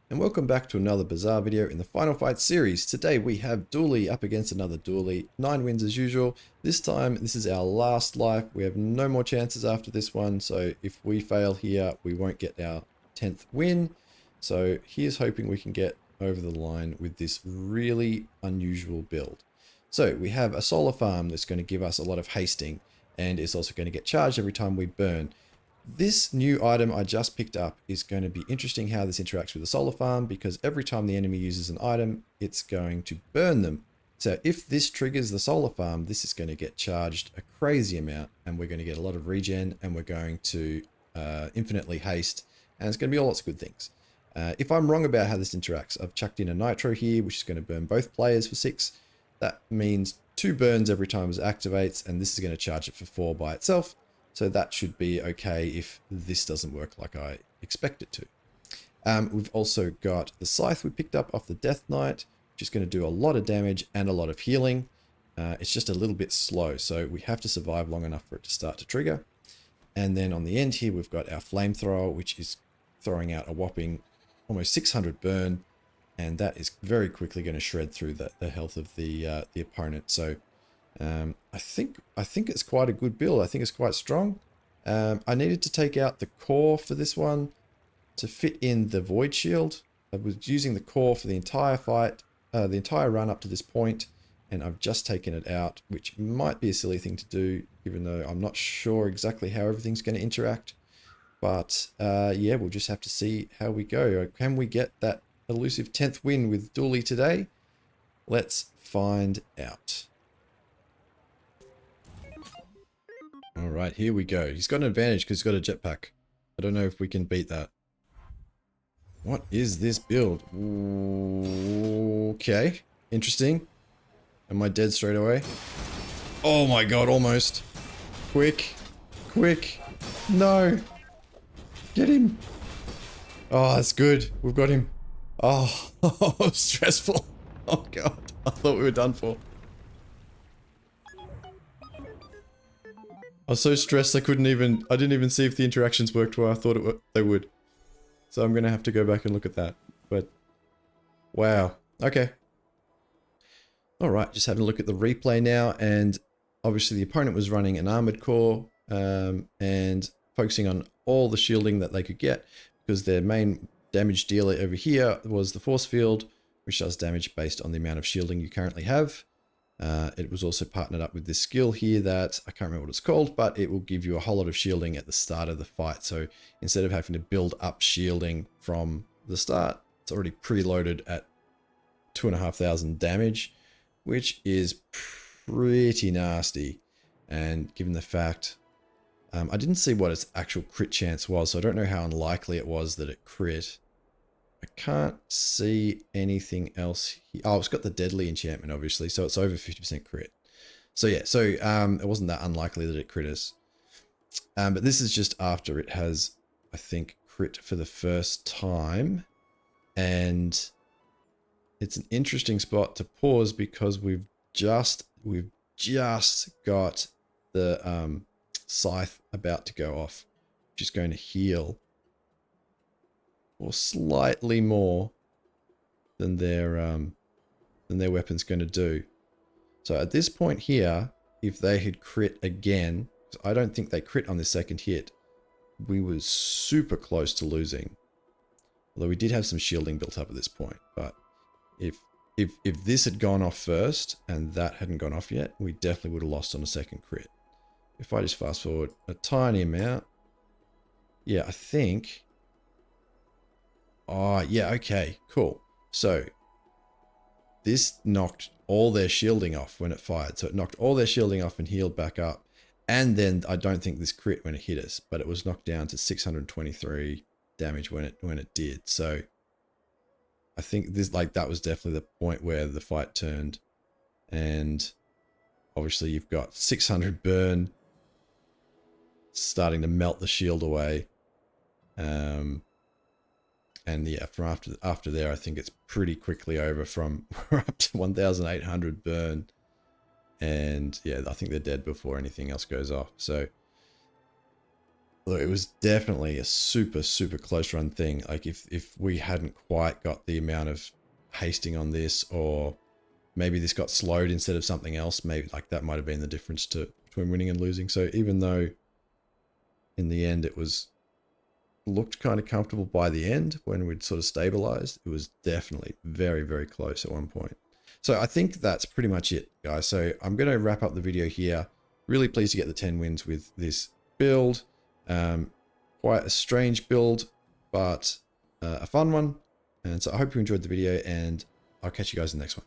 And welcome back to another Bazaar video in the Final Fight series. Today we have Dooley up against another Dooley. 9 wins as usual. This time, this is our last life. We have no more chances after this one, so if we fail here, we won't get our 10th win. So here's hoping we can get over the line with this really unusual build. So we have a solar farm that's going to give us a lot of hasting, and it's also going to get charged every time we burn. This new item I just picked up is going to be interesting how this interacts with the solar farm, because every time the enemy uses an item, it's going to burn them. So if this triggers the solar farm, this is going to get charged a crazy amount, and we're going to get a lot of regen, and we're going to infinitely haste, and it's going to be all lots of good things. If I'm wrong about how this interacts, I've chucked in a nitro here, which is going to burn both players for 6. That means 2 burns every time it activates, and this is going to charge it for 4 by itself. So that should be okay if this doesn't work like I expect it to. We've also got the scythe we picked up off the Death Knight, which is going to do a lot of damage and a lot of healing. It's just a little bit slow, so we have to survive long enough for it to start to trigger. And then on the end here, we've got our flamethrower, which is throwing out a whopping almost 600 burn, and that is very quickly going to shred through the health of the opponent. So I think it's quite a good build. I think it's quite strong. I needed to take out the core for this one to fit in the void shield. I was using the core for the entire fight, the entire run up to this point, and I've just taken it out, which might be a silly thing to do, even though I'm not sure exactly how everything's going to interact. But yeah, we'll just have to see how we go. Can we get that elusive 10th win with Dooley today? Let's find out. All right, here we go. He's got an advantage because he's got a jetpack. I don't know if we can beat that. What is this build? Okay, interesting. Am I dead straight away? Oh my god, almost. Quick, quick. No. Get him. Oh, that's good. We've got him. Oh, stressful. Oh god, I thought we were done for. I was so stressed I didn't even see if the interactions worked where I thought they would. So I'm going to have to go back and look at that. But, wow. Okay. Alright, just having a look at the replay now, and obviously the opponent was running an armored core, and focusing on all the shielding that they could get, because their main damage dealer over here was the force field, which does damage based on the amount of shielding you currently have. It was also partnered up with this skill here that I can't remember what it's called, but it will give you a whole lot of shielding at the start of the fight. So instead of having to build up shielding from the start, it's already preloaded at 2,500 damage, which is pretty nasty. And given the fact, I didn't see what its actual crit chance was, so I don't know how unlikely it was that it crit. I can't see anything else here. Oh, it's got the deadly enchantment, obviously, so it's over 50% crit. So yeah, so it wasn't that unlikely that it crit us. But this is just after it has, I think, crit for the first time. And it's an interesting spot to pause because we've just got the scythe about to go off, which is going to heal, or slightly more than their weapon's going to do. So at this point here, if they had crit again, I don't think they crit on the second hit, we were super close to losing. Although we did have some shielding built up at this point, but if this had gone off first and that hadn't gone off yet, we definitely would have lost on a second crit. If I just fast forward a tiny amount, yeah, I think. Oh, yeah, okay, cool. So, this knocked all their shielding off when it fired. So it knocked all their shielding off and healed back up. And then I don't think this crit when it hit us, but it was knocked down to 623 damage when it did. So, I think that was definitely the point where the fight turned. And obviously you've got 600 burn starting to melt the shield away. And yeah, from after there, I think it's pretty quickly over. From we're up to 1,800 burn, and yeah, I think they're dead before anything else goes off. So Although it was definitely a super, super close run thing. Like if we hadn't quite got the amount of hasting on this, or maybe this got slowed instead of something else, maybe like that might have been the difference between winning and losing. So even though in the end it looked kind of comfortable by the end when we'd sort of stabilized, it was definitely very, very close at one point. So I think that's pretty much it, guys. So I'm going to wrap up the video here. Really pleased to get the 10 wins with this build. Quite a strange build, but a fun one. And so I hope you enjoyed the video, and I'll catch you guys in the next one.